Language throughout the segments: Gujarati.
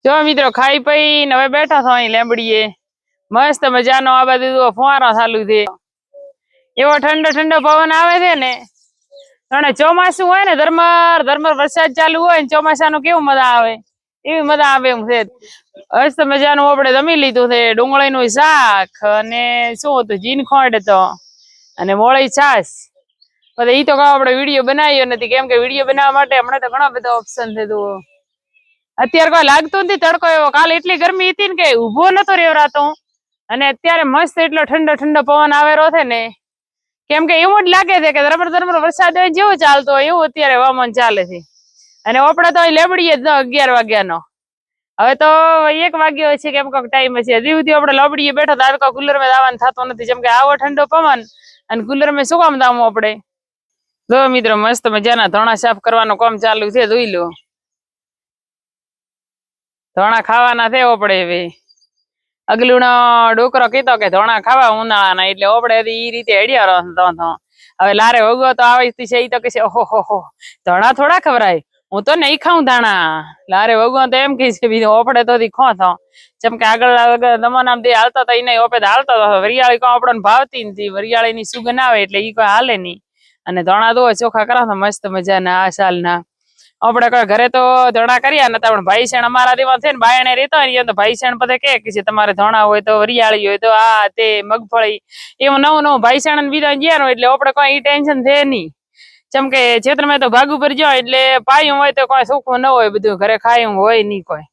જો મિત્રો ખાઈ પઈ હવે બેઠા છો અહીં લેબડીએ મસ્ત મજાનો આ બધું ફુવારો ચાલુ છે એવો ઠંડો ઠંડો પવન આવે છે ને અને ચોમાસું હોય ને ધર્મર ધર્મર વરસાદ ચાલુ હોય ને ચોમાસાનું કેવું મજા આવે એવી મજા આવે એમ છે મસ્ત મજાનું આપણે જમી લીધું છે ડુંગળીનું શાક અને શું હતું જીનખોંડ તો અને મોળી છાશ પછી ઈ તો કહો આપણે વિડીયો બનાવ્યો નથી કેમ કે વિડીયો બનાવવા માટે હમણાં તો ઘણા બધા ઓપ્શન છે તો અત્યારે કોઈ લાગતું નથી તડકો એવો કાલે એટલી ગરમી હતી ને કે ઉભો નતો રેવરાતો અને અત્યારે મસ્ત એટલો ઠંડો ઠંડો પવન આવેલો છે ને કેમ કે એવું જ લાગે છે કે ધરમર ધરમર વરસાદ હોય જેવું ચાલતો હોય એવું અત્યારે હવામાન ચાલે છે અને આપણે તો લેબડીએ જ 11 વાગ્યાનો હવે તો 1 વાગ્યો છે કેમ કે ટાઈમ છે હજી સુધી આપણે લબડીએ બેઠો તો કુલર માં આવવાનું થતો નથી જેમ કે આવો ઠંડો પવન અને કુલર માં શું કામ દાવું આપણે જો મિત્રો મસ્ત મજાના ધોણા સાફ કરવાનું કામ ચાલુ છે જોઈ લો ધોણા ખાવાના છે આપણે હવે અગલુનો ડોકરો કીધો કે ધોણા ખાવા ઉનાળાના એટલે આપણે ઈ રીતે હેડિયા રહો હવે લારે વગો તો આવે છે ઈ તો કે છે ઓહો ધોણા થોડા ખવરાય હું તો નહીં ખાઉં દાણા લારે વગો તો એમ કહે છે બીજું ઓપડે તો ખો થો જેમ કે આગળ જમાનામાં દે હાલતા હતા એને ઓપે હાલતા હતા વરિયાળી કોઈ આપણને ભાવતી નથી વરિયાળી ની સુગંધ આવે એટલે ઈ કોઈ હાલે નહીં અને ધોણા દો ચોખા કરા તો મસ્ત મજાના આ સાલના આપણે કોઈ ઘરે તો ધોણા કર્યા નતા પણ ભાઈ શેણ અમારા દેવા છે ને બાયણે રહેતો હોય તો ભાઈ શેણ બધે કે છે તમારે ધોણા હોય તો વરિયાળી હોય તો આ તે મગફળી એવું નવું નવું ભાઈ શેણ બીજા ગયા એટલે આપણે કોઈ ઈ ટેન્શન છે નહીં જેમ કે ખેતરમાં તો ભાગ ઉપર જાય એટલે પાયું હોય તો કોઈ સુખું ન હોય બધું ઘરે ખાયું હોય નહીં કોઈ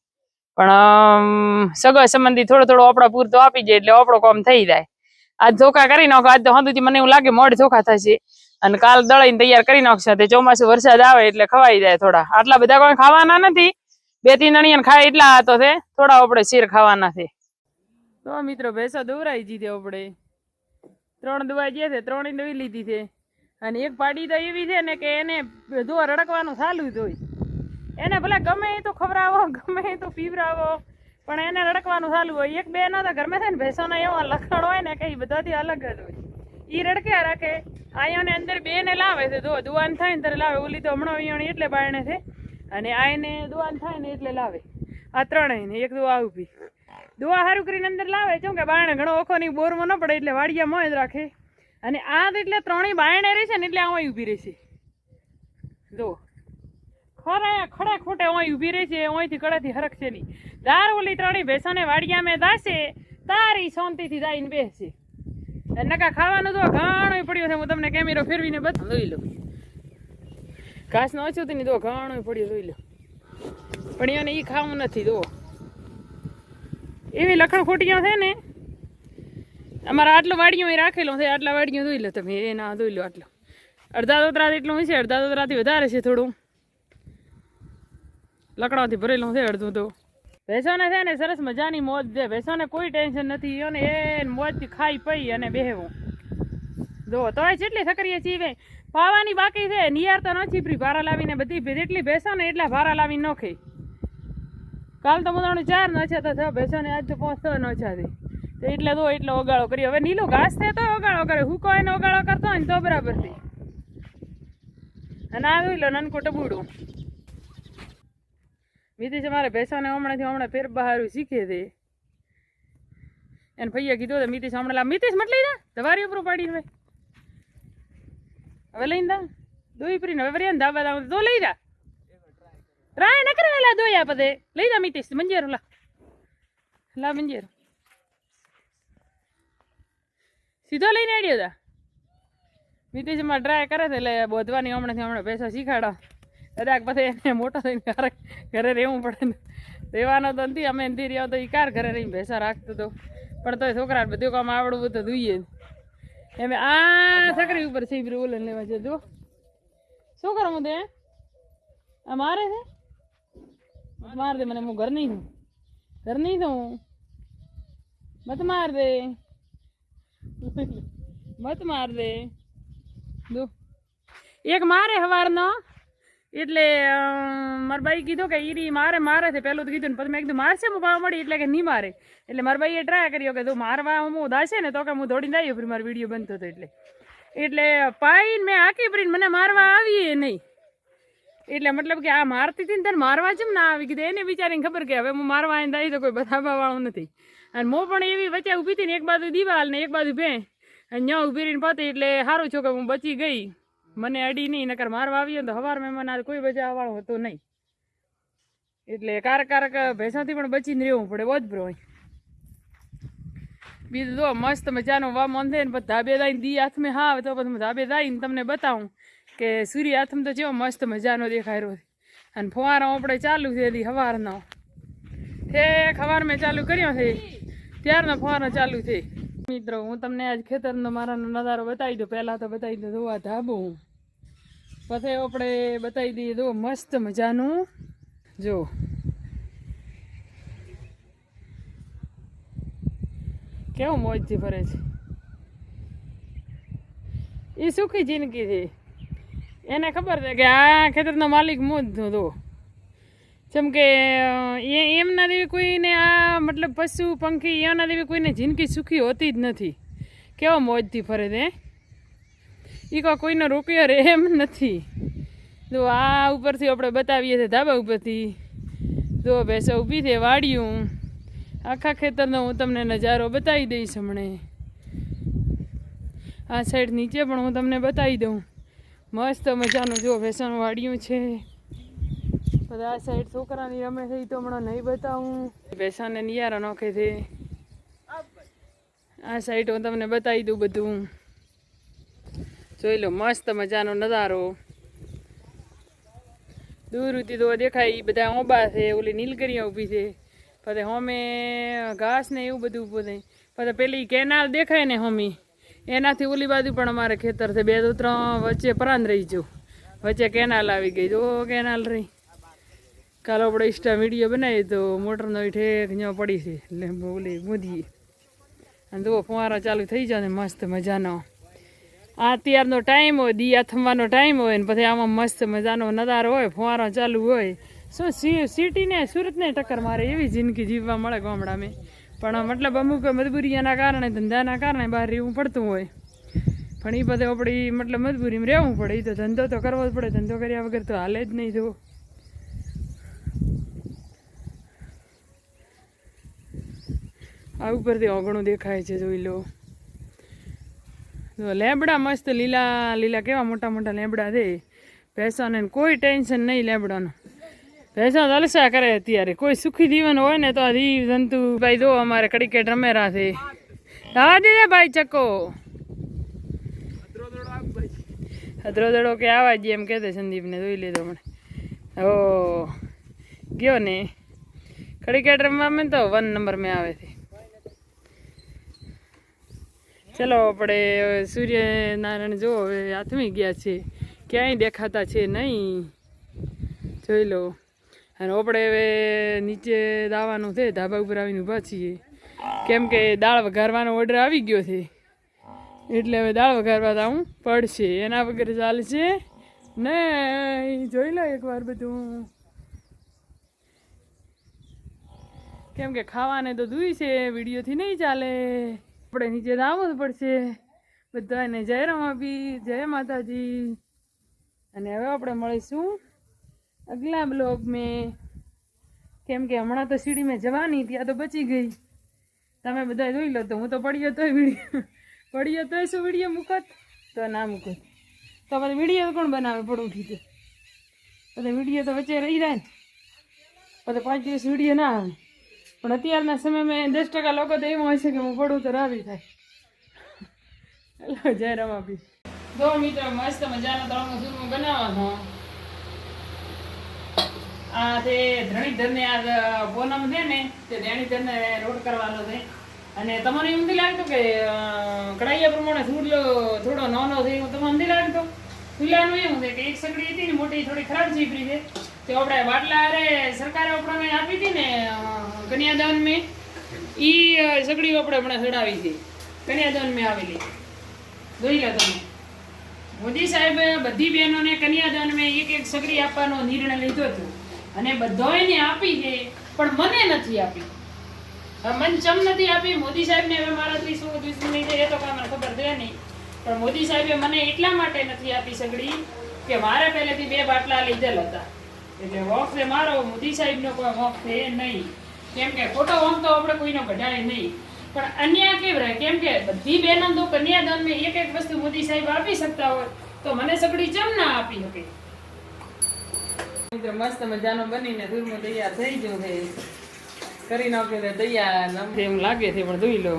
પણ સગા સંબંધી થોડું થોડું આપણા પૂરતું આપી જાય એટલે આપણો કામ થઈ જાય આજ ચોખા કરી નાખો આજ તો હંધુથી મને એવું લાગે મોડ ચોખા થશે અને કાલ દળીને તૈયાર કરી નાખશે તે ચોમાસું વરસાદ આવે એટલે ખવાઈ જાય થોડા આટલા બધા કોઈ ખાવાના નથી 2-3 અણિયાને ખાય એટલા તો છે થોડા આપણે શેર ખાવાના છે તો મિત્રો ભેંસો દોરાઈ જીધી આપણે 3 દવાઈ ગયા છે 3 દવી લીધી છે અને એક પાડી તો એવી છે ને કે એને દોર રડકવાનું ચાલુ જ હોય એને ભલે ગમે એ તો ખવડાવો ગમે એ તો પીવરાવો પણ એને રડકવાનું ચાલુ હોય એક બે ના તો ઘરમાં છે ને ભેંસોના એવા લક્ષણ હોય ને કે એ બધાથી અલગ જ હોય ઈ રડક્યા રાખે આયાને અંદર બે ને લાવે છે જો દુવાન થાય ને ત્યારે લાવે ઓલી તો હમણાં અહીંયા એટલે બાયણે છે અને આને દુવાન થાય ને એટલે લાવે આ ત્રણેય ને એક દુવા ઉભી દુવા સારું કરીને અંદર લાવે કેમ કે બાયણે ઘણો ઓખો ની બોરમાં ન પડે એટલે વાડિયા મોય જ રાખે અને આ એટલે ત્રણેય બાયણે રહેશે ને એટલે આમાં ઊભી રહેશે જો ખડે ખોટે ઓય ઊભી રહેશે ઓયથી કડેથી હરકશે નહીં દાર ઓલી ત્રણેય ભેંસાને વાડિયા મેં દાશે તારી શાંતિથી જઈને બેસશે નકા ખાવાનું તો ઘણું પડ્યું છે હું તમને કેમેરો ફેરવીને બતાવું જોઈ લો ઘાસ નો ઓછું નહીં તો ઘણું પડ્યું જોઈ લો પણ એને ઈ ખાવું નથી જો એવી લખણ ખોટીઓ છે ને અમારા આટલું વાડીઓ રાખેલું છે આટલા વાડીઓ જોઈ લો તમે એના જોઈ લો આટલું અડધા દોતરા એટલું છે અડધા દોતરાથી વધારે છે થોડું લકડાથી ભરેલું છે અડધું તો ભેંસોને છે ને સરસ મજાની મોજ છે ભેંસોને કોઈ ટેન્શન નથી અને એ મોજથી ખાઈ પી અને બેહવું જો તોય જેટલી સક્રિય છીએ પાવાની બાકી છે નિયાર તો ન છીપરી ભારા લાવીને બધી જેટલી ભેંસો ને એટલા ભારા લાવીને ન ખાઈ કાલ તો મોદાણું 4 નોછા તો ભેંસોને આજ તો 5 નોછા થઈ તો એટલે તો એટલો ઓગાળો કરી હવે નીલું ઘાસ છે તો ઓગાળો કરે હુકો એને ઓગાળો કરતો હોય ને તો બરાબર થી અને આ જોઈ લો નાનકો ટબુડું વિધિ મારે ભેંસોને હમણાં ફેર બહારું શીખે છે એને ભૈયા કીધું મિતિશ હમણાં મિતિશ મત લઈ જા દવારી ઉપર પાડીને હવે લઈને દા દોઈ પરીને હવે વરિયાને ધાબા દાવ તો લઈ જા ટ્રાય ન કરે લા દોયા પદે લઈ જા મિતિશ મંજેરો લા મંજેરો સીધો લઈને આડ્યો તા મિતિશ માં ટ્રાય કરે છે એટલે બોધવાની હમણાં ભેંસો શીખાડો કદાચ પછી એને મોટો થઈને ઘરે રહેવું પડે ને રહેવાનો તો નથી અમે નથી રહ્યો તો એ કાર ઘરે રહીને ભેંસા રાખતો હતો પણ તો છોકરા બધું કામ આવડવું તો જોઈએ એમ આ સકરી ઉપર છે ઓલન લેવા છે જો શું કરું હું તે આ મારે છે માર દે મને હું ઘર નહીં છું મત માર દે જો એક મારે સવારનો એટલે મારા બાઈ કીધું કે ઈરી મારે છે પેલું તો કીધું ને પછી મેં કીધું મારશે હું પાવા મળી એટલે કે નહીં મારે એટલે મારા બાઈએ ટ્રાય કર્યો કે તું મારવા હું દાશે ને તો કે હું દોડીને આવી ફરી મારો વિડીયો બનતો હતો એટલે પાઈને મેં આખી ફરીને મને મારવા આવીએ નહીં એટલે મતલબ કે આ મારતી હતી ને તને મારવા જેમ ના આવી કીધું એને બિચારીને ખબર કે હવે હું મારવા આવીને આવી તો કોઈ બતાવવા વાળું નથી. અને મો પણ એવી વચ્ચે ઊભી હતી ને એક બાજુ દિવાલ ને એક બાજુ ભે અને ત્યાં ઊભી રહીને પતી એટલે સારું છો કે હું બચી ગઈ, મને અડી નહીં, નકર મારવા આવીએ તો હવાર મેં મને કોઈ બચાવવા વાળું હતું નહીં. એટલે કારક ભેંસાથી પણ બચીને રહેવું પડે વોજબ્રો. બીજું જો મસ્ત મજાનો વા મન થાય ને પછી ધાબે દાઈને દી હાથમાં હા તો પછી ધાબે દાઈને તમને બતાવું કે સૂર્ય હાથમાં તો કેવો મસ્ત મજાનો દેખાય રહ્યો છે. અને ફુવારો આપણે ચાલુ છે એથી સવારનો સવાર મેં ચાલુ કર્યો છે ત્યારનો ફુવારો ચાલુ છે. મિત્રો હું તમને આજ ખેતરનો મારાનો નજારો બતાવી દઉં. પહેલાં તો બતાવી દઉં જોવા ધાબું, પછી આપણે બતાવી દઈએ જો મસ્ત મજાનું જો કેવું મોજથી ફરે છે. એ સુખી જિંદગી છે, એને ખબર છે કે આ ખેતરનો માલિક હું જ છું. જેમ કે એમના જેવી કોઈને આ મતલબ પશુ પંખી એના જેવી કોઈને જિંદગી સુખી હોતી જ નથી. કેવો મોજથી ફરે છે, એ કોઈનો રોક્યો રે એમ નથી. જો આ ઉપરથી આપણે બતાવીએ છીએ ધાબા ઉપરથી જો ભેંસો ઊભી છે વાડિયું. આખા ખેતરનો હું તમને નજારો બતાવી દઈશ હમણે. આ સાઈડ નીચે પણ હું તમને બતાવી દઉં. મસ્ત મજાનું જો ભેંસોનું વાડિયું છે. બધા આ સાઈડ છોકરાની રમે છે તો હમણાં નહીં બતાવું. ભેંસાને નિયારા નોખે છે. આ સાઈડ હું તમને બતાવી દઉં બધું. જોઈ લો મસ્ત મજાનો નજારો. દૂરથી તો દેખાય એ બધા ઓબા છે, ઓલી નીલગરીયા ઊભી છે. પછી હોમે ઘાસ ને એવું બધું ઊભું થાય. પછી પેલી કેનાલ દેખાય ને હોમી એનાથી ઓલી બાજુ પણ અમારે ખેતર છે. 2 તો 3 વચ્ચે પરાંધ રહી ગયું, વચ્ચે કેનાલ આવી ગઈ. જો કેનાલ રહી. કાલે આપણે ઇન્સ્ટા વિડીયો બનાવી તો મોટરનો ઠેક ત્યાં પડી છે એટલે ઓલી મોદીએ. અને જુઓ ફુવારો ચાલુ થઈ જાય ને મસ્ત મજાનો. આ અત્યારનો ટાઈમ હોય, દી આથમવાનો ટાઈમ હોય ને પછી આમાં મસ્ત મજાનો નજારો હોય, ફુવારો ચાલુ હોય. શું સિટીને સુરતને ટક્કર મારે એવી જિંદગી જીવવા મળે ગામડામાં. પણ મતલબ અમુક મજબૂરીના કારણે ધંધાના કારણે બહાર રહેવું પડતું હોય. પણ એ બધે આપણી મતલબ મજબૂરીમાં રહેવું પડે. એ તો ધંધો તો કરવો જ પડે, ધંધો કર્યા વગર તો હાલે જ નહીં. જો આ ઉપરથી ઓગણું દેખાય છે જોઈ લો. લેબડા મસ્ત લીલા લીલા કેવા મોટા મોટા લેબડા છે. ભેંસાને કોઈ ટેન્શન નહીં લેબડાનું. ભેંસા જલસા કરે અત્યારે. કોઈ સુખી જીવન હોય ને તો આ જીવ જંતુ ભાઈ જો અમારે ક્રિકેટ રમેરા છે. હા દીદા ભાઈ ચકો અધરો દડો કે આવા જ એમ કહેતે સંદીપને જોઈ લીધો મને. ઓ ગયો ને ક્રિકેટ રમવા મેં તો 1 નંબર મેં આવે છે. ચલો આપણે સૂર્યનારાયણ જો હવે હાથમી ગયા છે, ક્યાંય દેખાતા છે નહીં. જોઈ લો. અને આપણે હવે નીચે દાવાનું છે, ધાબા ઉપર આવીને ઊભા છીએ. કેમ કે દાળ વઘારવાનો ઓર્ડર આવી ગયો છે એટલે હવે દાળ વઘારવા જવું પડશે. એના વગર ચાલશે નહીં. જોઈ લો એકવાર બધું. કેમ કે ખાવાને તો દૂઈ છે, વિડીયોથી નહીં ચાલે. આપણે નીચે આવવું જ પડશે. બધાને જય રમાપી, જય માતાજી. અને હવે આપણે મળીશું અગલા બ્લોગ મેં. કેમ કે હમણાં તો સીડી મેં જવાની ત્યાં તો બચી ગઈ. તમે બધા જોઈ લો તો હું તો પડ્યો તોય વિડીયો પડ્યો તોય શું વિડીયો મૂકત તો ના મૂકત. તો પછી વિડીયો કોણ બનાવે પડું ઉઠી તો પછી વિડીયો તો વચ્ચે રહી જાય ને. પછી 5 દિવસ વિડીયો ના આવે. પણ અત્યારના સમયમાં 10% લોકો તો એવું હોય છે કે હું પડું તો રાવી થાય. હેલો જય રમાપી. જો મિત્રો મસ્ત મજાનો તળનો સુરમો બનાવવાનો. આ તે ધણીધરને આ પૂનમ છે ને તે ધણીધરને રોટ કરવાનો છે. અને તમને એમ નથી લાગતું કે કડાઈયા પ્રમાણે ચૂલો થોડો નાનો છે એવું તમને નથી લાગતું? ચૂલાનું એવું છે કે એક સગડી હતી ને મોટી થોડી ખરાબ ચીપરી છે તો આપણે બાટલા અરે સરકારે આપણને આપી હતી ને કન્યાદાન મેં એ સગડીઓ આપણે હમણાં ચડાવી છે. કન્યાદાન મેં આવેલી જોઈ લો તમે. મોદી સાહેબે બધી બહેનોને કન્યાદાન મેં એક સગડી આપવાનો નિર્ણય લીધો હતો અને બધાને આપી છે પણ મને નથી આપી. મને ચમ નથી આપી મોદી સાહેબને. હવે મારાથી શું દુશ્મની છે એ તો કાંઈ મને ખબર છે નહીં. પણ મોદી સાહેબે મને એટલા માટે નથી આપી સગડી કે મારે પહેલેથી 2 બાટલા લીધેલ હતા એટલે વોક છે મારો, મોદી સાહેબનો કોઈ વોક છે નહીં. કેમ કે ખોટો વોક તો આપણે કોઈનો કઢાય નહીં, પણ અન્યાય કેમ રહે? કેમ કે બધી બહેનો તો કન્યાદાનમાં એક વસ્તુ મોદી સાહેબ આપી શકતા હોય તો મને સગડી ચમ ના આપી શકે? મિત્રો મસ્ત મજાનો બનીને દૂધમાં તૈયાર થઈ ગયો છે. કરી નાખ્યો છે તૈયાર, એમ લાગે છે પણ ધોઈ લો.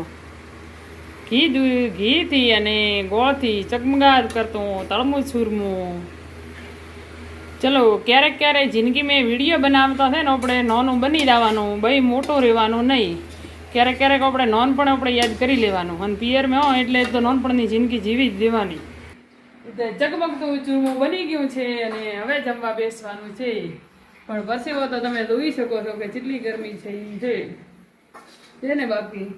ઘીથી અને ગોળથી ચગમગાટ કરતું તળમું ચૂરમું. ચલો ક્યારેક ક્યારેક જિંદગીમાં વિડીયો બનાવતા થાય ને આપણે નાનું બની જવાનું, ભાઈ મોટું રહેવાનું નહીં. ક્યારેક ક્યારેક આપણે નાનપણ આપણે યાદ કરી લેવાનું, અને પિયરમાં હોય એટલે તો નાનપણની જિંદગી જીવી જ દેવાની. ચગમગતું ચૂરમું બની ગયું છે અને હવે જમવા બેસવાનું છે. પણ પરસેવો તો તમે જોઈ શકો છો કે કેટલી ગરમી છે છે ને બાકી,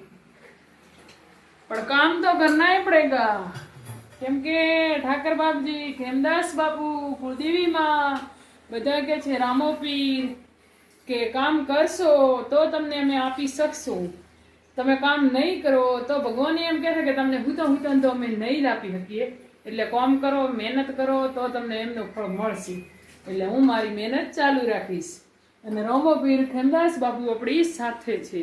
પણ કામ તો કરના ही पड़ेगा. કેમ કે ઠાકર બાપજી, ખેમદાસ બાપુ, કુળદેવી માં બધા કે છે રામો પીર કે કામ કરશો તો તમને અમે આપી શકશું, તમે કામ નહીં કરો તો ભગવાન એમ કહે છે કે તમને હુતા તો અમે નહીં જ આપી શકીએ. એટલે કામ કરો, મહેનત કરો તો તમને એમનું ફળ મળશે. એટલે હું મારી મહેનત ચાલુ રાખીશ અને રામો પીર ખેમદાસ બાપુ આપણી સાથે છે.